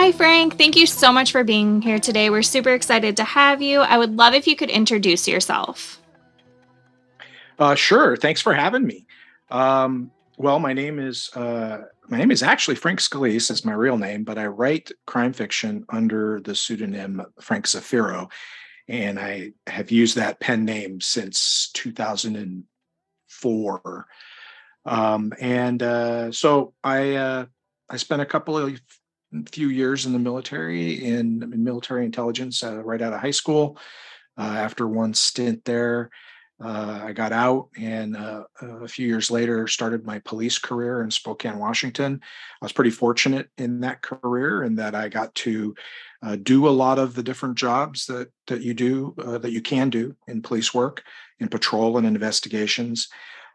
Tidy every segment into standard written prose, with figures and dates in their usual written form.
Hi, Frank. Thank you so much for being here today. We're super excited to have you. I would love if you could introduce yourself. Sure. Thanks for having me. Well, my name is actually Frank Scalise is my real name, but I write crime fiction under the pseudonym Frank Zafiro, and I have used that pen name since 2004. And so I spent a couple of few years in the military in military intelligence right out of high school. After one stint there, I got out and a few years later started my police career in Spokane, Washington. I was pretty fortunate in that career in that I got to do a lot of the different jobs that you can do in police work, in patrol and investigations.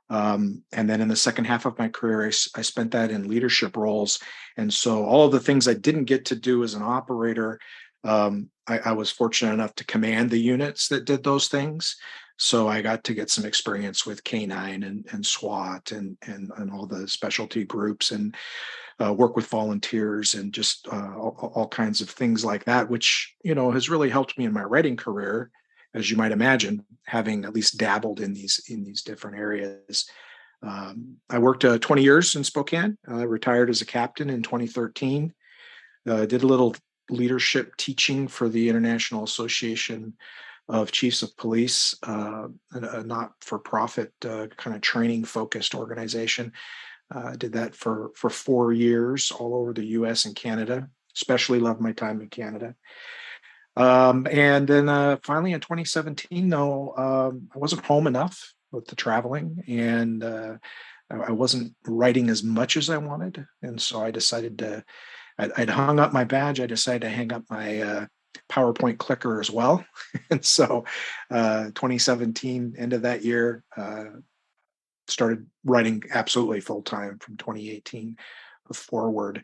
And then in the second half of my career, I spent that in leadership roles. And so all of the things I didn't get to do as an operator, I was fortunate enough to command the units that did those things. So I got to get some experience with K9 and SWAT and all the specialty groups and work with volunteers and just all kinds of things like that, which has really helped me in my writing career, as you might imagine, having at least dabbled in these different areas. I worked 20 years in Spokane. Retired as a captain in 2013. Did a little leadership teaching for the International Association of Chiefs of Police, a not-for-profit kind of training-focused organization. Did that for 4 years all over the U.S. and Canada. Especially loved my time in Canada. And then finally in 2017, though, I wasn't home enough with the traveling, and I wasn't writing as much as I wanted, and so I decided to. I'd hung up my badge. I decided to hang up my PowerPoint clicker as well, and so 2017, end of that year, started writing absolutely full time from 2018 forward.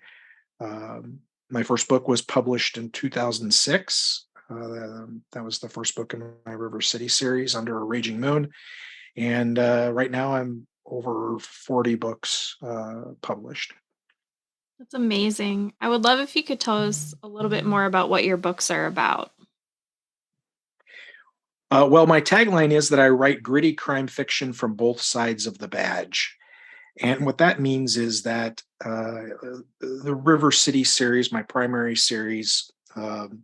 Um, my first book was published in 2006. That was the first book in my River City series, Under a Raging Moon. And right now I'm over 40 books published. That's amazing. I would love if you could tell us a little bit more about what your books are about. Well, my tagline is that I write gritty crime fiction from both sides of the badge. And what that means is that the River City series, my primary series, I'm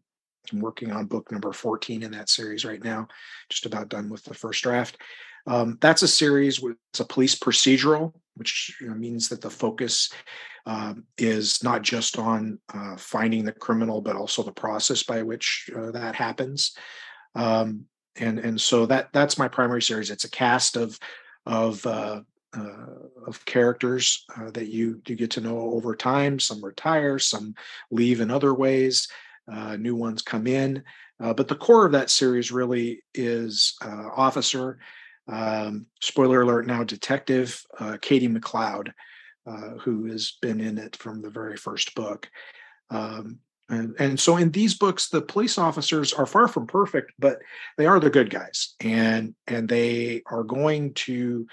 working on book number 14 in that series right now, just about done with the first draft. That's a series with it's a police procedural, which means that the focus is not just on finding the criminal, but also the process by which that happens. And so that's my primary series. It's a cast of uh, uh, of characters that you get to know over time. Some retire, some leave in other ways. New ones come in, but the core of that series really is Officer. Spoiler alert! Now Detective Katie McLeod, who has been in it from the very first book. And so in these books, the police officers are far from perfect, but they are the good guys, and they are going to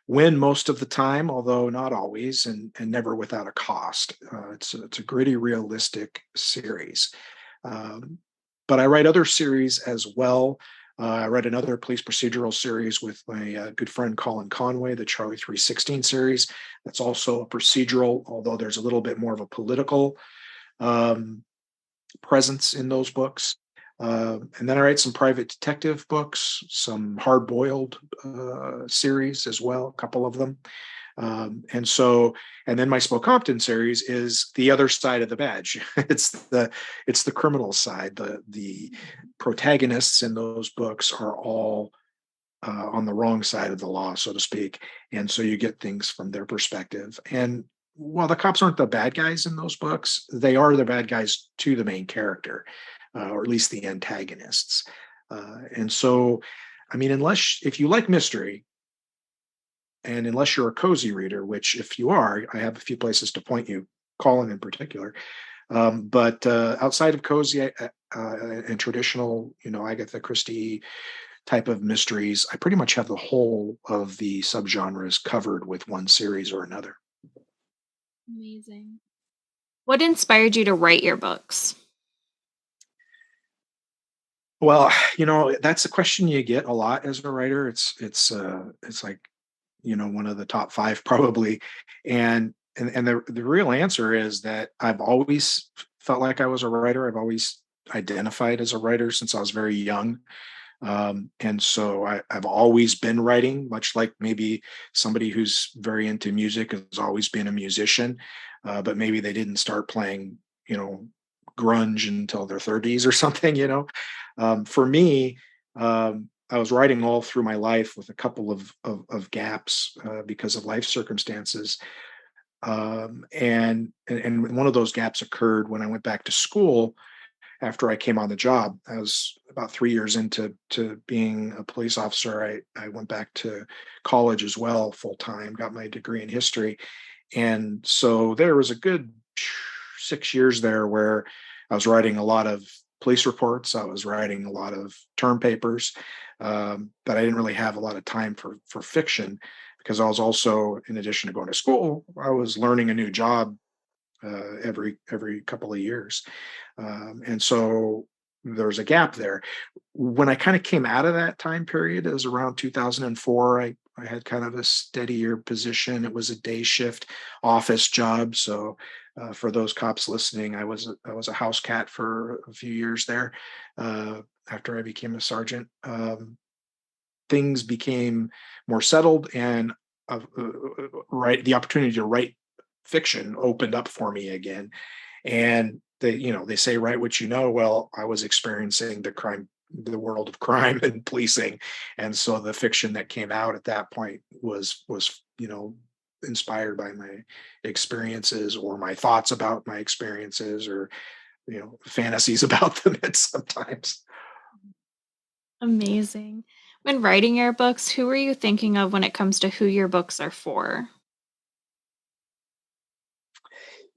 win most of the time, although not always, and never without a cost. It's a gritty, realistic series. Um, but I write other series as well. I read another police procedural series with my good friend Colin Conway, the Charlie 316 series. That's also a procedural, although there's a little bit more of a political um, presence in those books. And then I write some private detective books, some hard boiled series as well, a couple of them. And then my Smokehampton series is the other side of the badge. It's the criminal side. The protagonists in those books are all on the wrong side of the law, so to speak, and so you get things from their perspective. And while the cops aren't the bad guys in those books, they are the bad guys to the main character, or at least the antagonists. And so, I mean, unless if you like mystery, and unless you're a cozy reader, which if you are, I have a few places to point you, Colin in particular. But outside of cozy and traditional, Agatha Christie type of mysteries, I pretty much have the whole of the subgenres covered with one series or another. Amazing. What inspired you to write your books? Well, that's a question you get a lot as a writer. It's like, one of the top 5 probably. And the real answer is that I've always felt like I was a writer. I've always identified as a writer since I was very young. And so I've always been writing, much like maybe somebody who's very into music has always been a musician, but maybe they didn't start playing, you know, grunge until their 30s or something. For me, I was writing all through my life with a couple of gaps because of life circumstances. And one of those gaps occurred when I went back to school after I came on the job. I was about 3 years into being a police officer. I went back to college as well, full time, got my degree in history. And so there was a good 6 years there where I was writing a lot of police reports. I was writing a lot of term papers, but I didn't really have a lot of time for fiction because I was also, in addition to going to school, I was learning a new job every couple of years. And so there's a gap there. When I kind of came out of that time period, it was around 2004. I had kind of a steadier position. It was a day shift office job. So for those cops listening, I was a house cat for a few years there. After I became a sergeant, things became more settled, and the opportunity to write fiction opened up for me again. And they say write what you know. Well, I was experiencing the world of crime and policing, and so the fiction that came out at that point was inspired by my experiences or my thoughts about my experiences, or fantasies about them at sometimes. Amazing. When writing your books, who are you thinking of when it comes to who your books are for?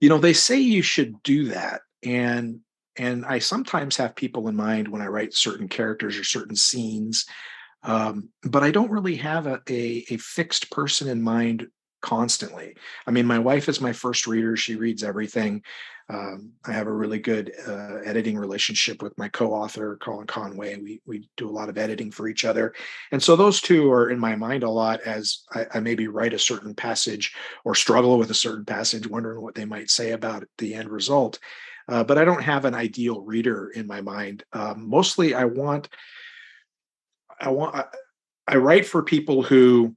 They say you should do that, and I sometimes have people in mind when I write certain characters or certain scenes, but I don't really have a fixed person in mind constantly. I mean, my wife is my first reader. She reads everything. I have a really good editing relationship with my co-author, Colin Conway. We do a lot of editing for each other. And so those two are in my mind a lot as I maybe write a certain passage or struggle with a certain passage, wondering what they might say about the end result. But I don't have an ideal reader in my mind. Mostly I want I write for people who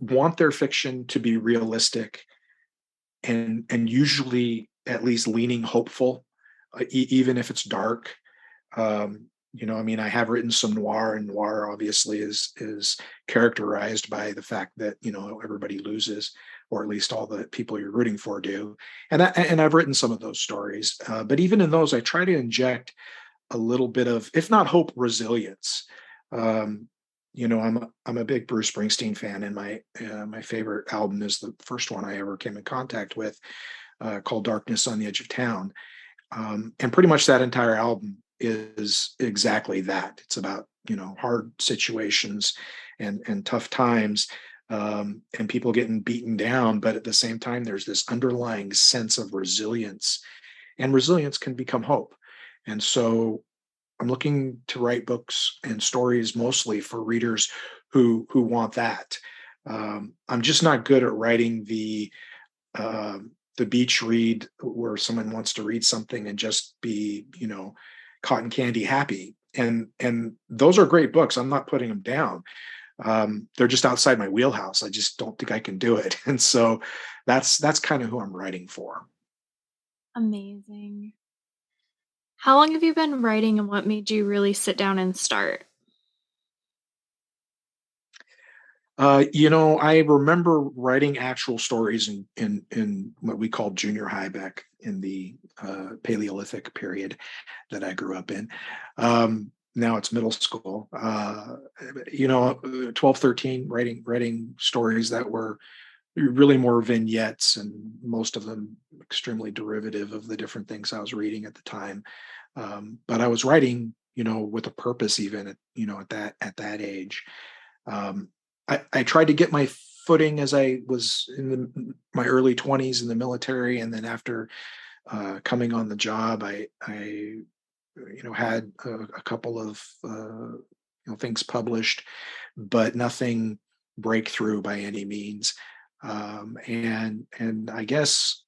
want their fiction to be realistic and usually at least leaning hopeful, even if it's dark. I mean, I have written some noir, and noir obviously is characterized by the fact that everybody loses, or at least all the people you're rooting for do. And I've written some of those stories, but even in those, I try to inject a little bit of, if not hope, resilience. Um, I'm a big Bruce Springsteen fan, and my favorite album is the first one I ever came in contact with, called "Darkness on the Edge of Town." And pretty much that entire album is exactly that. It's about hard situations and tough times, and people getting beaten down, but at the same time, there's this underlying sense of resilience, and resilience can become hope. And so I'm looking to write books and stories mostly for readers who want that. I'm just not good at writing the beach read where someone wants to read something and just be cotton candy happy. And those are great books. I'm not putting them down. They're just outside my wheelhouse. I just don't think I can do it. And so that's kind of who I'm writing for. Amazing. How long have you been writing and what made you really sit down and start? I remember writing actual stories in what we called junior high back in the Paleolithic period that I grew up in. Now it's middle school. 12, 13, writing stories that were really more vignettes, and most of them extremely derivative of the different things I was reading at the time. But I was writing, with a purpose, even at that age. Um, I tried to get my footing as I was in my early 20s in the military, and then after coming on the job, I had a couple of things published, but nothing breakthrough by any means. And I guess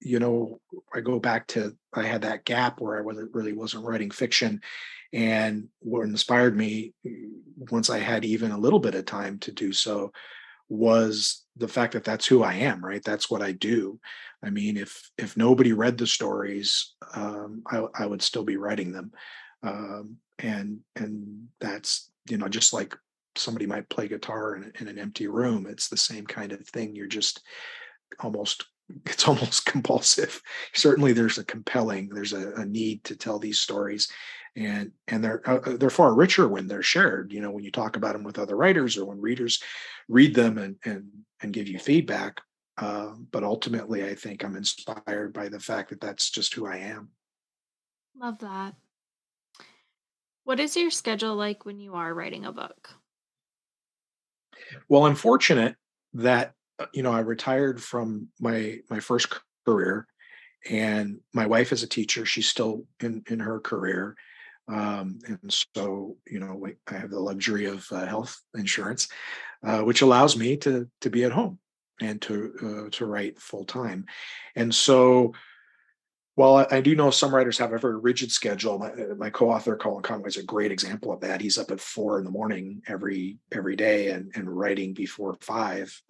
I go back to, I had that gap where I wasn't writing fiction, and what inspired me, once I had even a little bit of time to do so, was the fact that that's who I am, right? That's what I do. I mean, if nobody read the stories, I would still be writing them, and that's just like somebody might play guitar in an empty room. It's the same kind of thing. You're just almost it's almost compulsive. Certainly, there's a need to tell these stories, and they're far richer when they're shared. When you talk about them with other writers, or when readers read them and give you feedback. But ultimately, I think I'm inspired by the fact that that's just who I am. Love that. What is your schedule like when you are writing a book? Well, I'm fortunate that I retired from my first career, and my wife is a teacher. She's still in her career, and so I have the luxury of health insurance, which allows me to be at home and to write full time. And so, while I do know some writers have a very rigid schedule, my co-author Colin Conway is a great example of that. He's up at 4 in the morning every day, and writing before 5,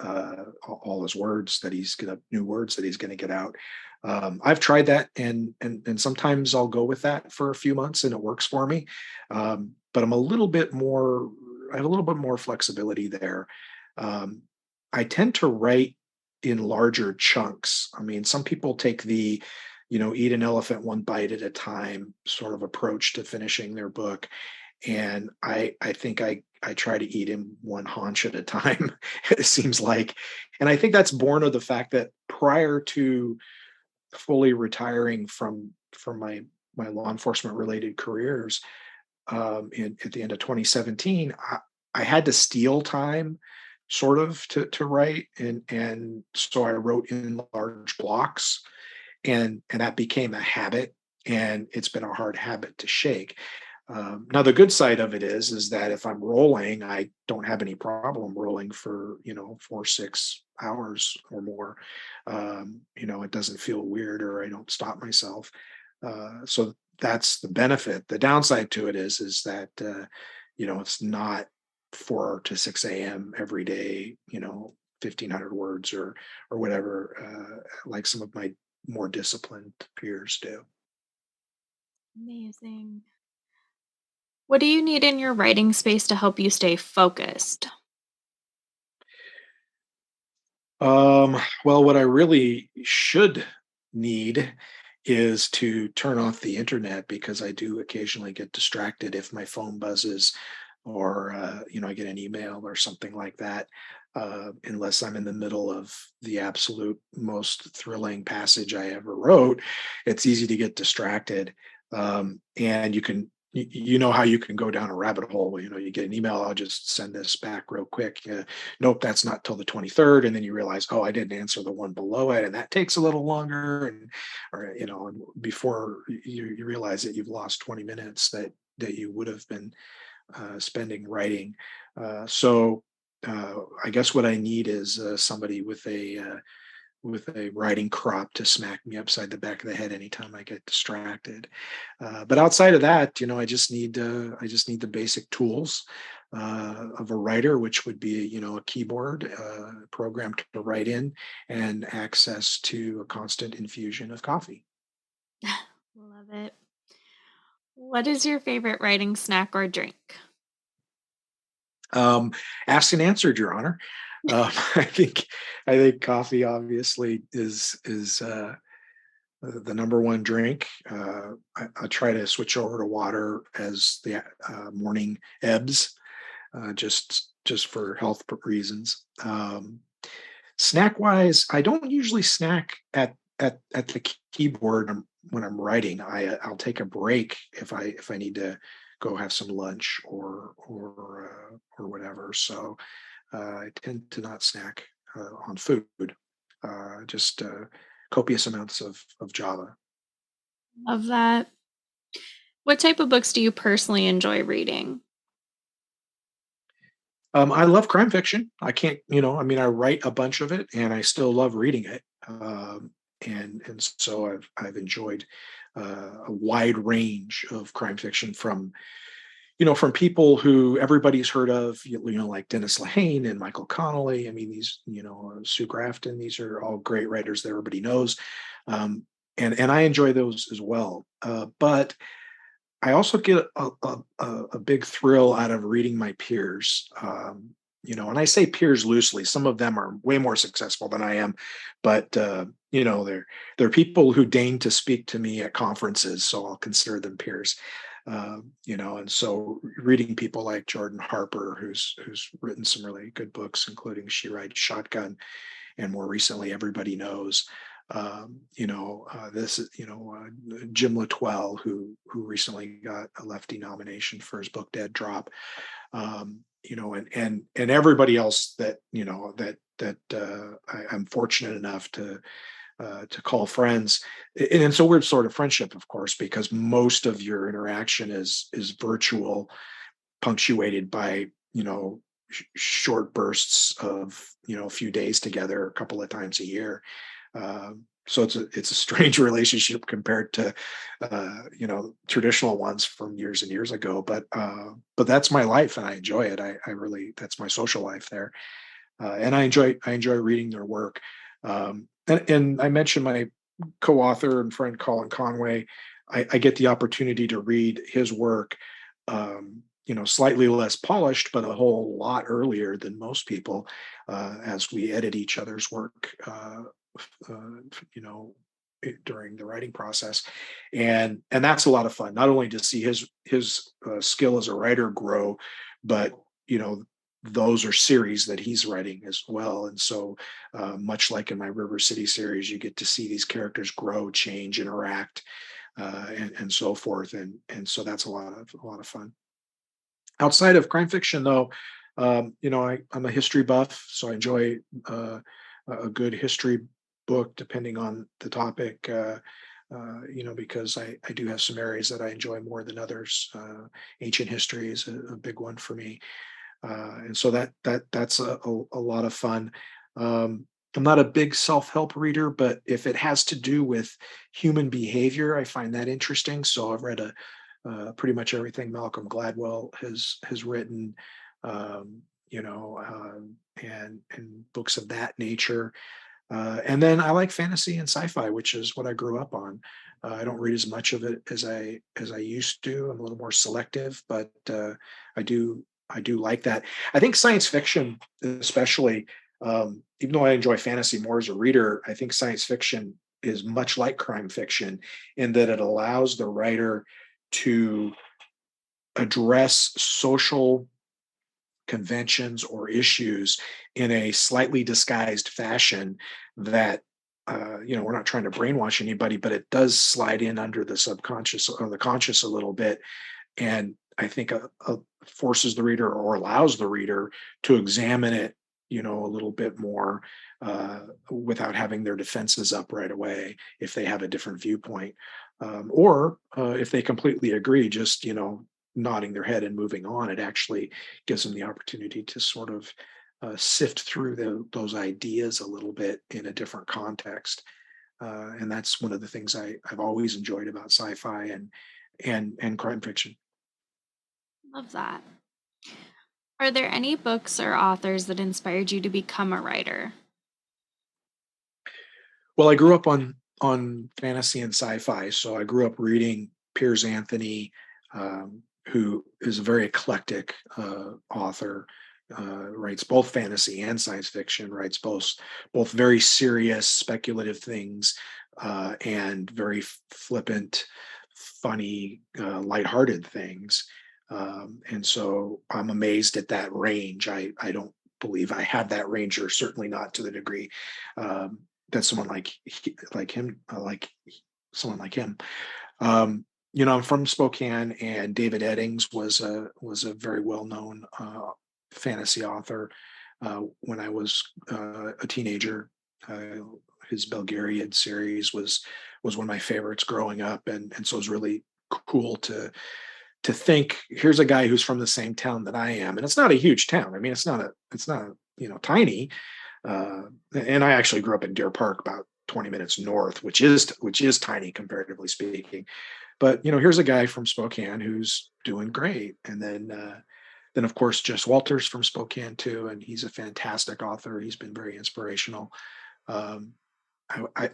all his words that he's gonna new words that he's gonna get out. I've tried that, and sometimes I'll go with that for a few months, and it works for me. But I'm a little bit more. I have a little bit more flexibility there. Um, I tend to write in larger chunks. I mean, some people take the eat an elephant one bite at a time sort of approach to finishing their book. And I think I try to eat him one haunch at a time, it seems like. And I think that's born of the fact that prior to fully retiring from my law enforcement related careers, at the end of 2017, I had to steal time sort of to write, and so I wrote in large blocks, and that became a habit, and it's been a hard habit to shake. Now the good side of it is that if I'm rolling, I don't have any problem rolling for 4 6 hours or more. It doesn't feel weird, or I don't stop myself. So that's the benefit. The downside to it is that it's not 4 to 6 a.m. every day. 1,500 words or whatever, like some of my more disciplined peers do. Amazing. What do you need in your writing space to help you stay focused? Well, what I really should need is to turn off the internet, because I do occasionally get distracted if my phone buzzes, or I get an email or something like that. Unless I'm in the middle of the absolute most thrilling passage I ever wrote, it's easy to get distracted. And you know how you can go down a rabbit hole. You get an email, I'll just send this back real quick. Nope, that's not till the 23rd, and then you realize, oh, I didn't answer the one below it, and that takes a little longer, and before you realize that you've lost 20 minutes that you would have been spending writing. So I guess what I need is somebody with a writing crop to smack me upside the back of the head anytime I get distracted. But outside of that, I just need the basic tools of a writer, which would be a keyboard, program to write in, and access to a constant infusion of coffee. Love it. What is your favorite writing snack or drink? Um, Asked and answered, Your Honor. I think coffee obviously is the number one drink. I try to switch over to water as the morning ebbs, just for health reasons. Snack wise, I don't usually snack at the keyboard when I'm writing. I'll take a break if I need to go have some lunch or whatever. So I tend to not snack on food, just copious amounts of Java. Love that. What type of books do you personally enjoy reading? I love crime fiction. I can't, I mean, I write a bunch of it, and I still love reading it. And so I've enjoyed a wide range of crime fiction from people who everybody's heard of, like Dennis Lehane and Michael Connolly. I mean, these, Sue Grafton. These are all great writers that everybody knows, um, and I enjoy those as well. But I also get a big thrill out of reading my peers. And I say peers loosely. Some of them are way more successful than I am, but they're people who deign to speak to me at conferences, so I'll consider them peers. And so reading people like Jordan Harper, who's written some really good books, including She Rides Shotgun, and more recently, Everybody Knows. This is Jim Latwell, who recently got a Lefty nomination for his book Dead Drop. And everybody else that I'm fortunate enough to call friends. And it's a weird sort of friendship, of course, because most of your interaction is virtual, punctuated by short bursts of a few days together, a couple of times a year. So it's a strange relationship compared to traditional ones from years and years ago. But that's my life, and I enjoy it. I really, that's my social life there, and I enjoy reading their work. And I mentioned my co-author and friend Colin Conway. I get the opportunity to read his work, slightly less polished, but a whole lot earlier than most people, as we edit each other's work, you know, during the writing process, and that's a lot of fun. Not only to see his skill as a writer grow, but you know those are series that he's writing as well. And so, much like in my River City series, you get to see these characters grow, change, interact, and so forth. And so that's a lot of fun. Outside of crime fiction, though, I'm a history buff, so I enjoy a good history book, depending on the topic. Because I do have some areas that I enjoy more than others. Ancient history is a big one for me, and so that's a lot of fun. I'm not a big self-help reader, but if it has to do with human behavior, I find that interesting. So I've read pretty much everything Malcolm Gladwell has written, and books of that nature. And then I like fantasy and sci-fi, which is what I grew up on. I don't read as much of it as I used to. I'm a little more selective, but I do I do like that. I think science fiction, especially, even though I enjoy fantasy more as a reader, I think science fiction is much like crime fiction in that it allows the writer to address social conventions or issues in a slightly disguised fashion that we're not trying to brainwash anybody, but it does slide in under the subconscious or the conscious a little bit, and I think forces the reader or allows the reader to examine it a little bit more, without having their defenses up right away if they have a different viewpoint, or if they completely agree, just nodding their head and moving on. It actually gives them the opportunity to sort of sift through those ideas a little bit in a different context. And that's one of the things I've always enjoyed about sci-fi and crime fiction. Love that. Are there any books or authors that inspired you to become a writer? Well, I grew up on fantasy and sci-fi, so I grew up reading Piers Anthony, who is a very eclectic author. Writes both fantasy and science fiction. Writes both very serious, speculative things, and very flippant, funny, lighthearted things. And so I'm amazed at that range. I don't believe I have that range, or certainly not to the degree um, that someone like him, someone like him. I'm from Spokane, and David Eddings was a very well known fantasy author. when I was a teenager. Uh, his Belgariad series was one of my favorites growing up, and so it was really cool to think here's a guy who's from the same town that I am, and it's not a huge town. I mean, it's not tiny. Uh, and I actually grew up in Deer Park, about 20 minutes north, which is tiny comparatively speaking. But here's a guy from Spokane who's doing great, and then of course Jess Walters from Spokane too, and he's a fantastic author. He's been very inspirational. Um,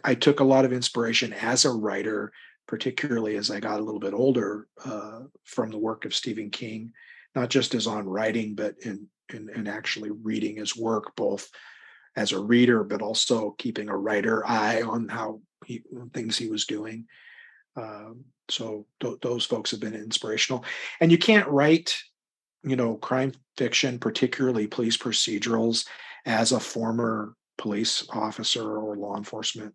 I took a lot of inspiration as a writer, particularly as I got a little bit older, from the work of Stephen King, not just as on writing, but in actually reading his work, both as a reader, but also keeping a writer eye on things he was doing. So those folks have been inspirational. And you can't write, crime fiction, particularly police procedurals, as a former police officer or law enforcement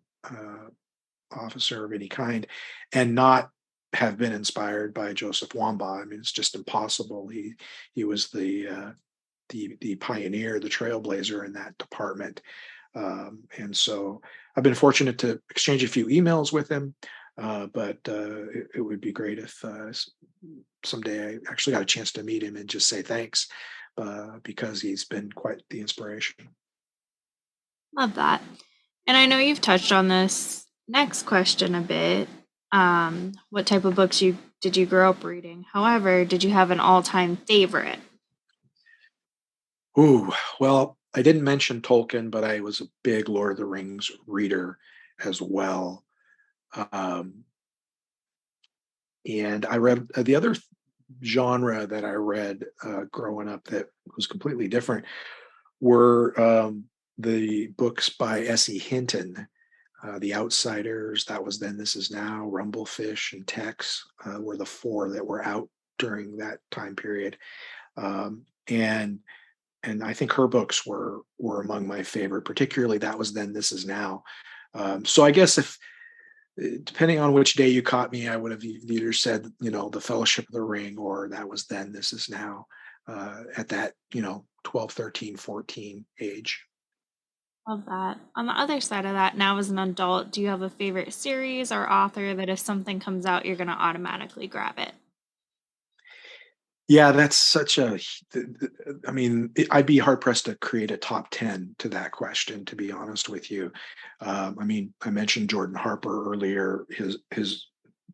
officer of any kind, and not have been inspired by Joseph Wambaugh. I mean, it's just impossible. He was the pioneer, the trailblazer in that department. And so I've been fortunate to exchange a few emails with him, but it would be great if someday I actually got a chance to meet him and just say thanks, because he's been quite the inspiration. Love that. And I know you've touched on this next question a bit. What type of books did you grow up reading? However, did you have an all-time favorite? Ooh, well, I didn't mention Tolkien, but I was a big Lord of the Rings reader as well. Um, and I read the other genre that I read growing up that was completely different were the books by S.E. Hinton. The Outsiders, that was Then, This Is Now, Rumblefish, and Tex were the four that were out during that time period. And I think her books were among my favorite, particularly That Was Then, This Is Now. So I guess if depending on which day you caught me, I would have either said, The Fellowship of the Ring, or That Was Then, This Is Now, at that, 12, 13, 14 age. Love that. On the other side of that, now as an adult, do you have a favorite series or author that if something comes out, you're going to automatically grab it? Yeah, that's such a. I mean, I'd be hard pressed to create a top 10 to that question, to be honest with you. I mean, I mentioned Jordan Harper earlier. His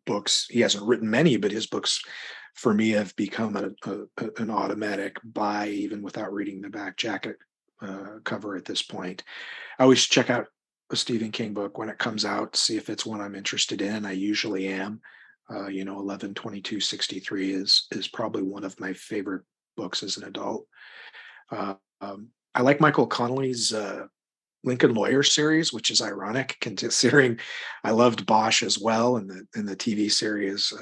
books, he hasn't written many, but his books for me have become an automatic buy, even without reading the back jacket cover at this point. I always check out a Stephen King book when it comes out, see if it's one I'm interested in. I usually am. 11/22/63 is probably one of my favorite books as an adult. I like Michael Connelly's Lincoln Lawyer series, which is ironic considering I loved Bosch as well, and the TV series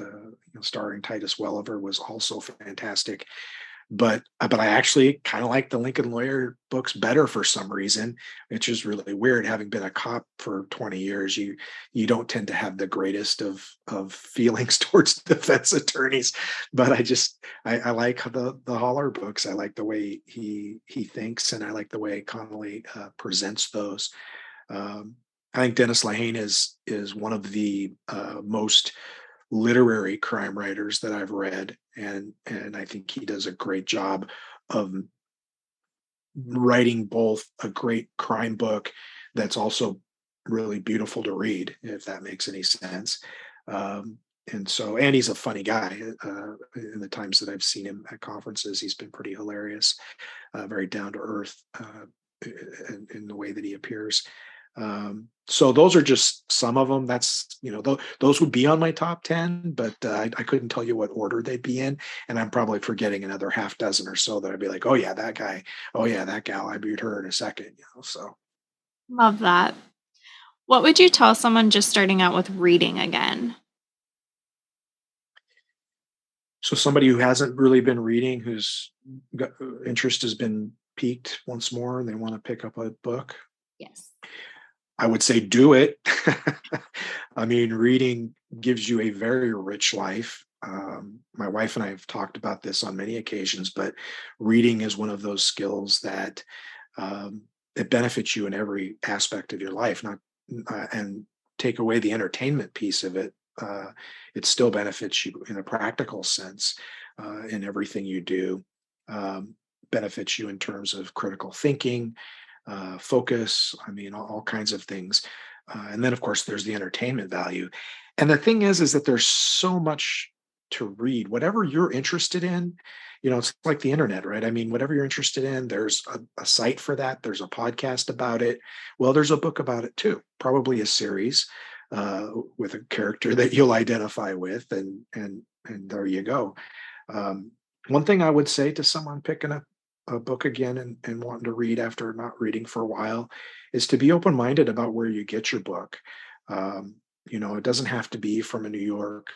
starring Titus Welliver was also fantastic. But I actually kind of like the Lincoln Lawyer books better for some reason, which is really weird. Having been a cop for 20 years, you don't tend to have the greatest of feelings towards defense attorneys. But I like the Holler books. I like the way he thinks, and I like the way Connolly presents those. I think Dennis Lehane is one of the most literary crime writers that I've read, and I think he does a great job of writing both a great crime book that's also really beautiful to read, if that makes any sense. Um, and he's a funny guy. In the times that I've seen him at conferences, he's been pretty hilarious, very down to earth in the way that he appears. So those are just some of them. That's those would be on my top 10, but I couldn't tell you what order they'd be in, and I'm probably forgetting another half dozen or so that I'd be like, oh yeah, that guy, oh yeah, that gal, I beat her in a second. So Love that. What would you tell someone just starting out with reading again? somebody who hasn't really been reading, whose interest has been piqued once more, and they want to pick up a book, Yes. I would say do it. I mean, reading gives you a very rich life. My wife and I have talked about this on many occasions, but reading is one of those skills that um, it benefits you in every aspect of your life, not and take away the entertainment piece of it. It still benefits you in a practical sense in everything you do. Um, Benefits you in terms of critical thinking, focus. I mean, all kinds of things. And then, of course, there's the entertainment value. And the thing is that there's so much to read. Whatever you're interested in, it's like the internet, right? I mean, whatever you're interested in, there's a site for that. There's a podcast about it. Well, there's a book about it too, probably a series with a character that you'll identify with, and there you go. Um, One thing I would say to someone picking up a book again and wanting to read after not reading for a while is to be open-minded about where you get your book. Um, it doesn't have to be from a New York,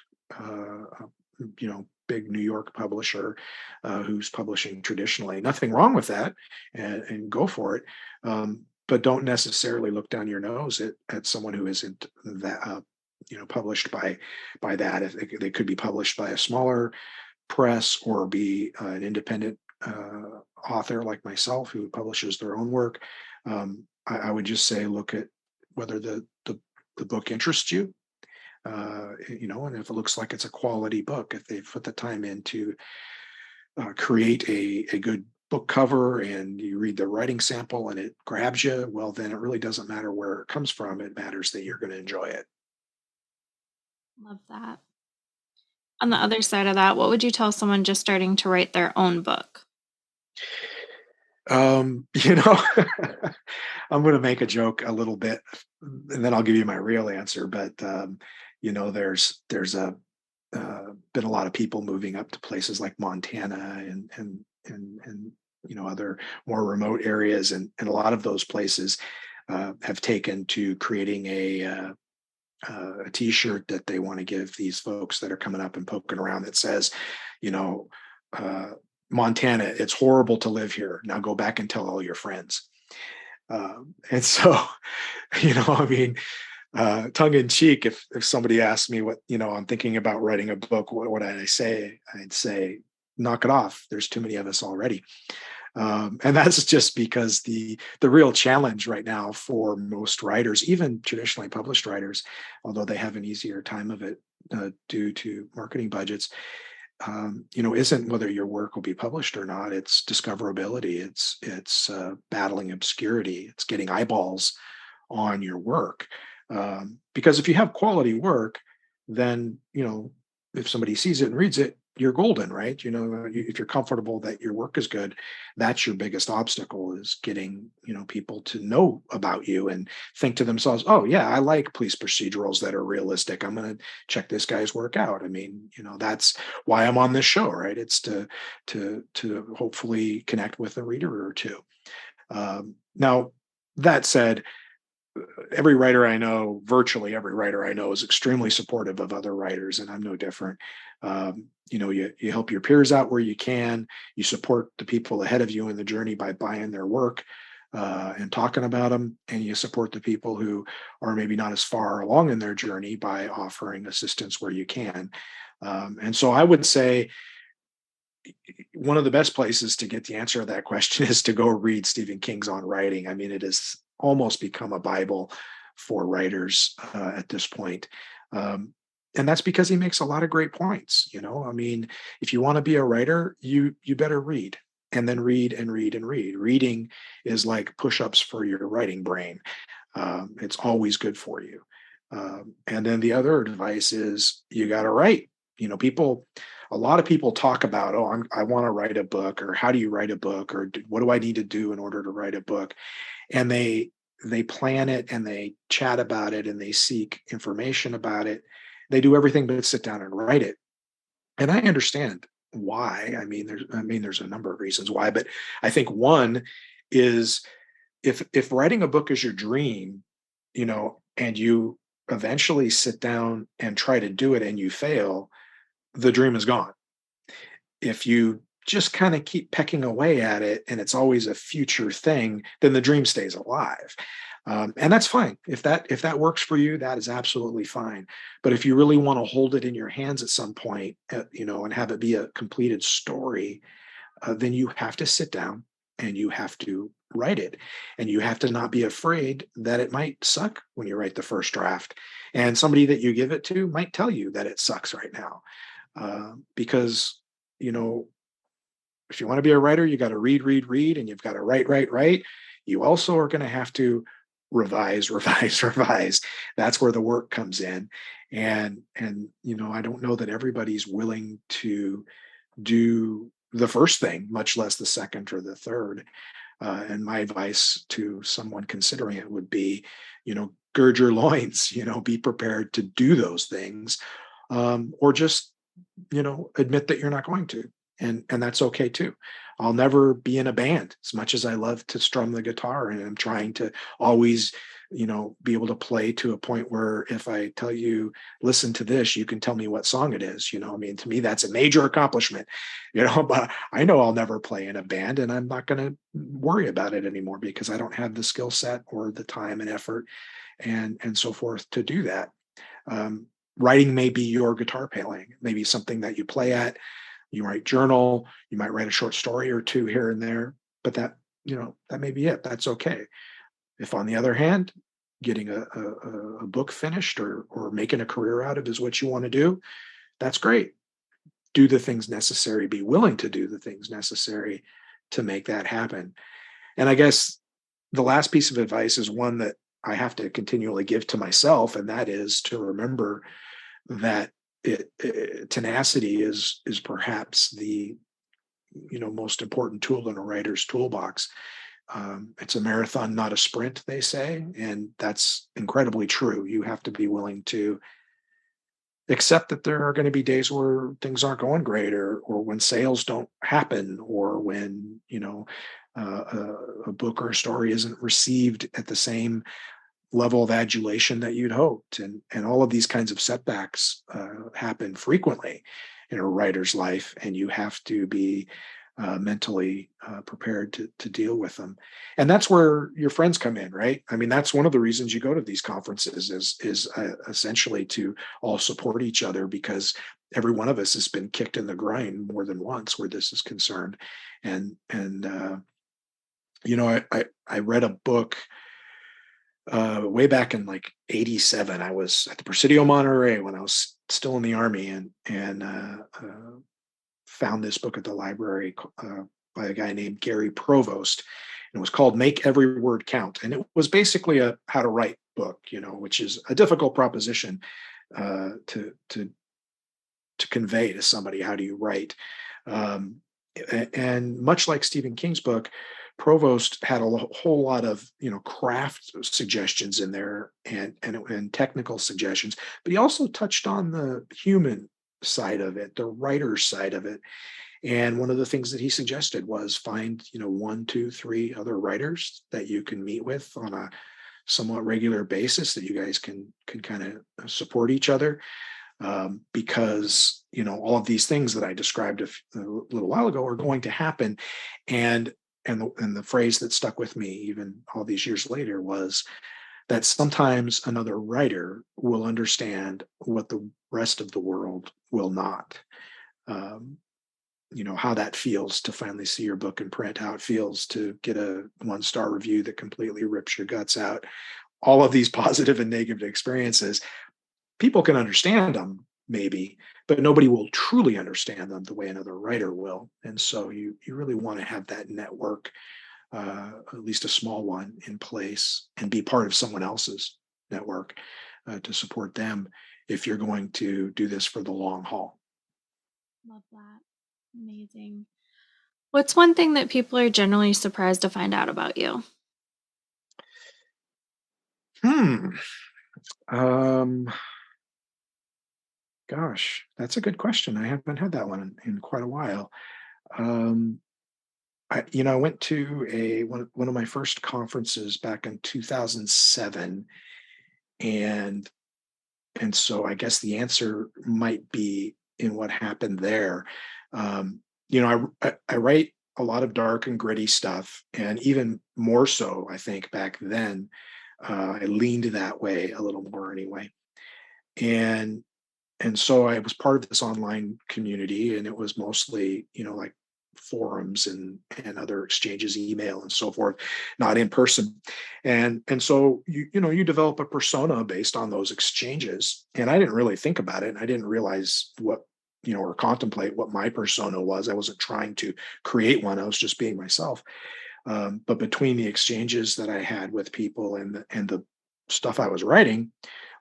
big New York publisher who's publishing traditionally. Nothing wrong with that, and go for it. But don't necessarily look down your nose at someone who isn't that, published by that. If they could be published by a smaller press or be an independent author like myself who publishes their own work. I would just say look at whether the book interests you, and if it looks like it's a quality book, if they've put the time in to create a good book cover and you read the writing sample and it grabs you, well, then it really doesn't matter where it comes from. It matters that you're going to enjoy it. Love that. On the other side of that, what would you tell someone just starting to write their own book? Um, you know, I'm going to make a joke a little bit, and then I'll give you my real answer. But there's a been a lot of people moving up to places like Montana and other more remote areas, and a lot of those places have taken to creating a T-shirt that they want to give these folks that are coming up and poking around that says, you know, uh, Montana, it's horrible to live here. Now go back and tell all your friends. And so, I mean, tongue in cheek, if somebody asked me what, I'm thinking about writing a book, what would I say? I'd say, knock it off. There's too many of us already. And that's just because the real challenge right now for most writers, even traditionally published writers, although they have an easier time of it due to marketing budgets, isn't whether your work will be published or not. It's discoverability. It's battling obscurity. It's getting eyeballs on your work. Because if you have quality work, then if somebody sees it and reads it, you're golden, right? If you're comfortable that your work is good, that's your biggest obstacle is getting people to know about you and think to themselves, oh yeah, I like police procedurals that are realistic. I'm going to check this guy's work out. I mean, that's why I'm on this show, right? It's to hopefully connect with a reader or two. Now that said, every writer I know, virtually every writer I know, is extremely supportive of other writers, and I'm no different. You help your peers out where you can. You support the people ahead of you in the journey by buying their work and talking about them, and you support the people who are maybe not as far along in their journey by offering assistance where you can. And so I would say one of the best places to get the answer to that question is to go read Stephen King's On Writing. I mean, it has almost become a Bible for writers at this point. And that's because he makes a lot of great points. I mean, if you want to be a writer, you better read and then read and read and read. Reading is like push-ups for your writing brain. It's always good for you. And then the other advice is you got to write. A lot of people talk about, oh, I want to write a book, or how do you write a book, or what do I need to do in order to write a book? And they plan it and they chat about it and they seek information about it. They do everything but sit down and write it. And I understand why. I mean, there's a number of reasons why, but I think one is if writing a book is your dream, and you eventually sit down and try to do it and you fail, the dream is gone. If you just kind of keep pecking away at it and it's always a future thing, then the dream stays alive. And that's fine. If that works for you, that is absolutely fine. But if you really want to hold it in your hands at some point, and have it be a completed story, then you have to sit down and you have to write it. And you have to not be afraid that it might suck when you write the first draft. And somebody that you give it to might tell you that it sucks right now. Because, you know, if you want to be a writer, you got to read, read, read, and you've got to write, write, write. You also are going to have to revise, revise, revise. That's where the work comes in. And you know, I don't know that everybody's willing to do the first thing, much less the second or the third. And my advice to someone considering it would be, you know, gird your loins, you know, be prepared to do those things, or just, you know, admit that you're not going to, and that's okay too. I'll never be in a band as much as I love to strum the guitar, and I'm trying to always, you know, be able to play to a point where if I tell you, listen to this, you can tell me what song it is. You know, I mean, to me, that's a major accomplishment, you know, but I know I'll never play in a band, and I'm not going to worry about it anymore because I don't have the skill set or the time and effort and so forth to do that. um, Writing may be your guitar playing, maybe something that you play at. You might journal, you might write a short story or two here and there, but that, you know, that may be it. That's okay. If on the other hand, getting a book finished or making a career out of is what you want to do, that's great. Do the things necessary, be willing to do the things necessary to make that happen. And I guess the last piece of advice is one that I have to continually give to myself, and that is to remember that tenacity is perhaps the, you know, most important tool in a writer's toolbox. It's a marathon, not a sprint, they say, and that's incredibly true. You have to be willing to accept that there are going to be days where things aren't going great, or when sales don't happen, or when, you know, a book or a story isn't received at the same level of adulation that you'd hoped. And all of these kinds of setbacks happen frequently in a writer's life, and you have to be mentally prepared to deal with them. And that's where your friends come in, right? I mean, that's one of the reasons you go to these conferences is essentially to all support each other, because every one of us has been kicked in the groin more than once where this is concerned. And you know, I read a book way back in like '87. I was at the Presidio Monterey when I was still in the army, and found this book at the library by a guy named Gary Provost. And it was called "Make Every Word Count," and it was basically a how to write book, you know, which is a difficult proposition to convey to somebody. How do you write? Um, and much like Stephen King's book, Provost had a whole lot of, you know, craft suggestions in there, and technical suggestions, but he also touched on the human side of it, the writer's side of it. And one of the things that he suggested was find, you know, one, two, three other writers that you can meet with on a somewhat regular basis, that you guys can kind of support each other, because, you know, all of these things that I described a little while ago are going to happen. And and the phrase that stuck with me even all these years later was that sometimes another writer will understand what the rest of the world will not. um, you know, how that feels to finally see your book in print, how it feels to get a 1-star review that completely rips your guts out. All of these positive and negative experiences, people can understand them maybe, but nobody will truly understand them the way another writer will. And so you really want to have that network, at least a small one, in place, and be part of someone else's network to support them if you're going to do this for the long haul. Love that. Amazing. What's one thing that people are generally surprised to find out about you? Hmm. Um, Gosh, that's a good question. I haven't had that one in quite a while. Um, you know, I went to one of my first conferences back in 2007, and so I guess the answer might be in what happened there. You know, I write a lot of dark and gritty stuff, and even more so, I think back then, I leaned that way a little more anyway. And so I was part of this online community, and it was mostly, you know, like forums and other exchanges, email and so forth, not in person. And so you develop a persona based on those exchanges. And I didn't really think about it. And I didn't realize what or contemplate what my persona was. I wasn't trying to create one. I was just being myself. But between the exchanges that I had with people and the stuff I was writing,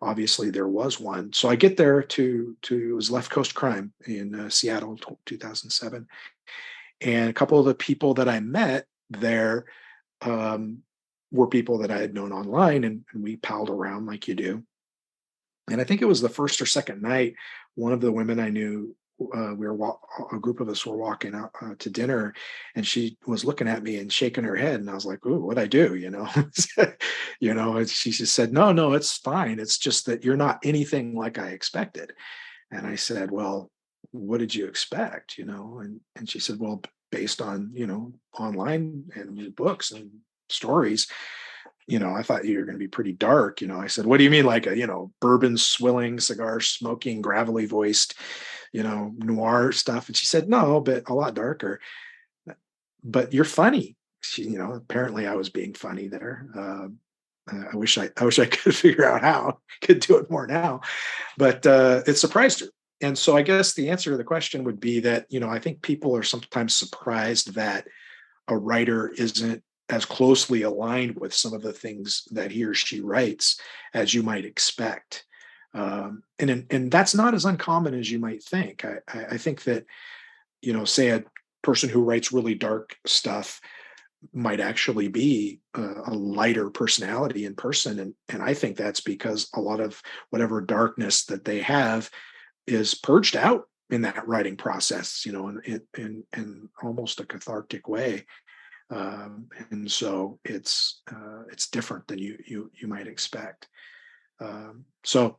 obviously there was one. So I get there to it was Left Coast Crime in Seattle, 2007, and a couple of the people that I met there um, were people that I had known online, and we palled around like you do. And I think it was the first or second night, one of the women I knew, a group of us were walking out to dinner, and she was looking at me and shaking her head, and I was like, "Ooh, what I do?" And she just said, "No, no, it's fine. It's just that you're not anything like I expected." And I said, "Well, what did you expect?" And she said, "Well, based on online and your books and stories, I thought you were going to be pretty dark." I said, "What do you mean, like a, bourbon swilling, cigar smoking, gravelly voiced, noir stuff?" And she said, "No, but a lot darker. But you're funny." Apparently I was being funny there. I wish I could figure out how. Could do it more now, but it surprised her. And so I guess the answer to the question would be that I think people are sometimes surprised that a writer isn't as closely aligned with some of the things that he or she writes as you might expect. And that's not as uncommon as you might think. I think that, say a person who writes really dark stuff might actually be a lighter personality in person. And I think that's because a lot of whatever darkness that they have is purged out in that writing process, in almost a cathartic way. And so it's different than you might expect. So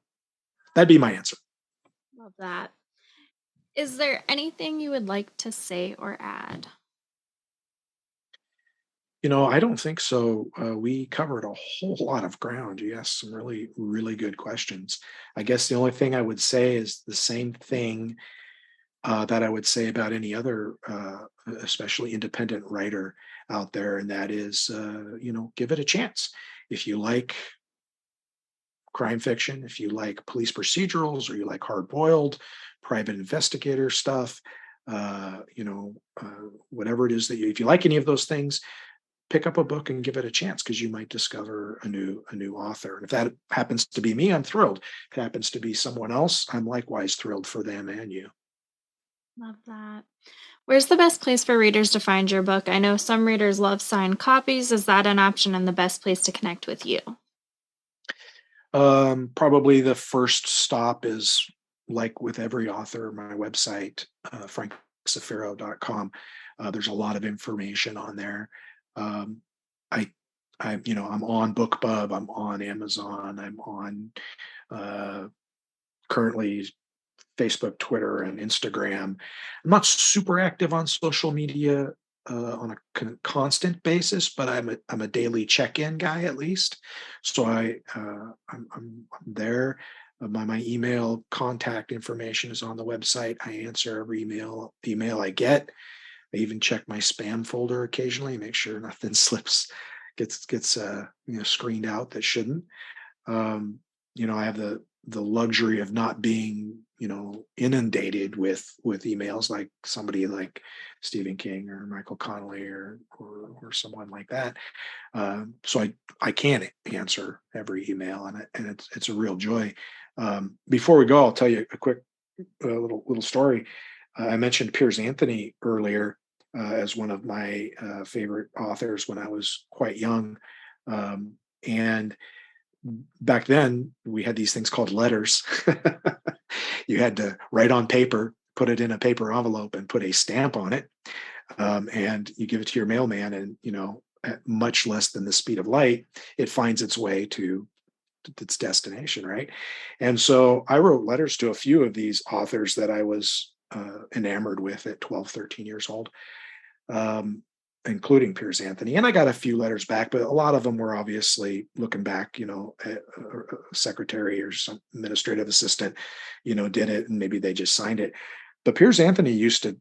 that'd be my answer. Love that. Is there anything you would like to say or add? I don't think so. We covered a whole lot of ground. You asked some really, really good questions. I guess the only thing I would say is the same thing that I would say about any other, especially independent writer out there, and that is, give it a chance. If you like crime fiction, if you like police procedurals, or you like hard boiled private investigator stuff, whatever it is if you like any of those things, pick up a book and give it a chance because you might discover a new author. And if that happens to be me, I'm thrilled. If it happens to be someone else, I'm likewise thrilled for them and you. Love that. Where's the best place for readers to find your book? I know some readers love signed copies. Is that an option and the best place to connect with you? Probably the first stop is, like with every author, my website, frankzafiro.com. There's a lot of information on there. Um, I, I'm on BookBub, I'm on Amazon, I'm on uh, currently Facebook, Twitter, and Instagram. I'm not super active on social media on a constant basis, but I'm a daily check-in guy at least. So I'm there. My email contact information is on the website. I answer every email I get. I even check my spam folder occasionally, make sure nothing slips gets screened out that shouldn't. I have the luxury of not being, inundated with emails like somebody like Stephen King or Michael Connolly or someone like that. So I can answer every email, and it's a real joy. Before we go, I'll tell you a quick little story. I mentioned Piers Anthony earlier as one of my favorite authors when I was quite young. And back then we had these things called letters. You had to write on paper, put it in a paper envelope, and put a stamp on it, and you give it to your mailman, and at much less than the speed of light, it finds its way to its destination, right? And so I wrote letters to a few of these authors that I was enamored with at 12, 13 years old, um, including Piers Anthony. And I got a few letters back, but a lot of them were obviously looking back, a secretary or some administrative assistant, did it, and maybe they just signed it. But Piers Anthony used to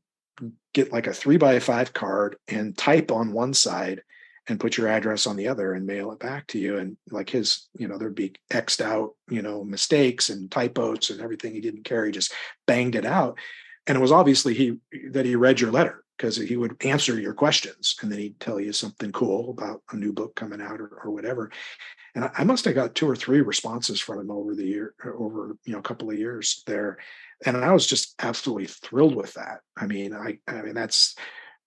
get like a 3x5 card and type on one side and put your address on the other and mail it back to you. And like his, there'd be X'd out, mistakes and typos and everything he didn't carry, just banged it out. And it was obviously he read your letter, because he would answer your questions and then he'd tell you something cool about a new book coming out, or whatever. And I must have got two or three responses from him over a couple of years there, and I was just absolutely thrilled with that. I mean that's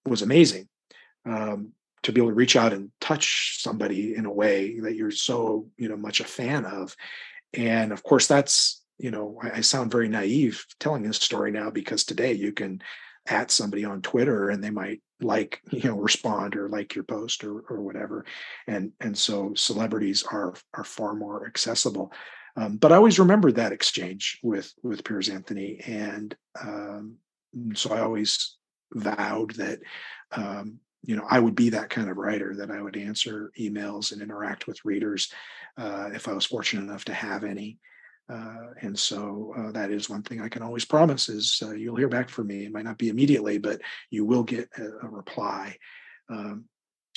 was amazing, to be able to reach out and touch somebody in a way that you're so much a fan of. And of course, that's, I sound very naive telling this story now, because today you can at somebody on Twitter and they might respond or like your post, or whatever. And so celebrities are far more accessible. But I always remembered that exchange with Piers Anthony. And so I always vowed that, I would be that kind of writer, that I would answer emails and interact with readers, if I was fortunate enough to have any. And so that is one thing I can always promise is, you'll hear back from me. It might not be immediately, but you will get a reply. Um,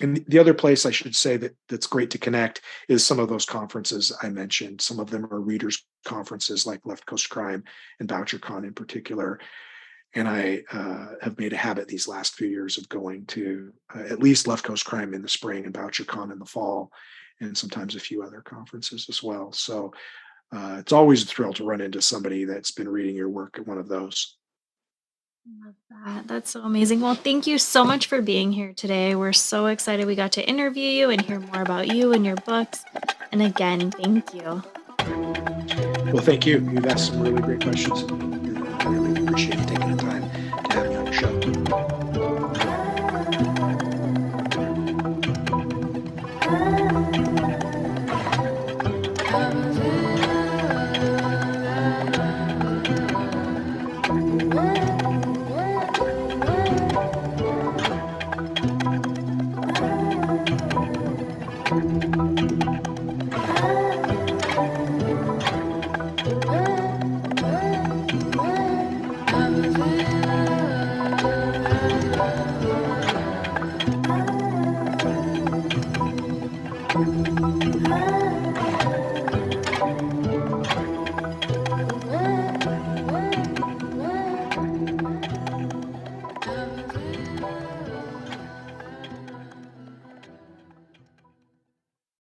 and the other place I should say that's great to connect is some of those conferences I mentioned. Some of them are readers conferences, like Left Coast Crime and VoucherCon in particular. And I have made a habit these last few years of going to at least Left Coast Crime in the spring and VoucherCon in the fall, and sometimes a few other conferences as well. So it's always a thrill to run into somebody that's been reading your work at one of those. Love that. That's so amazing. Well, thank you so much for being here today. We're so excited we got to interview you and hear more about you and your books. And again, thank you. Well, thank you. You've asked some really great questions.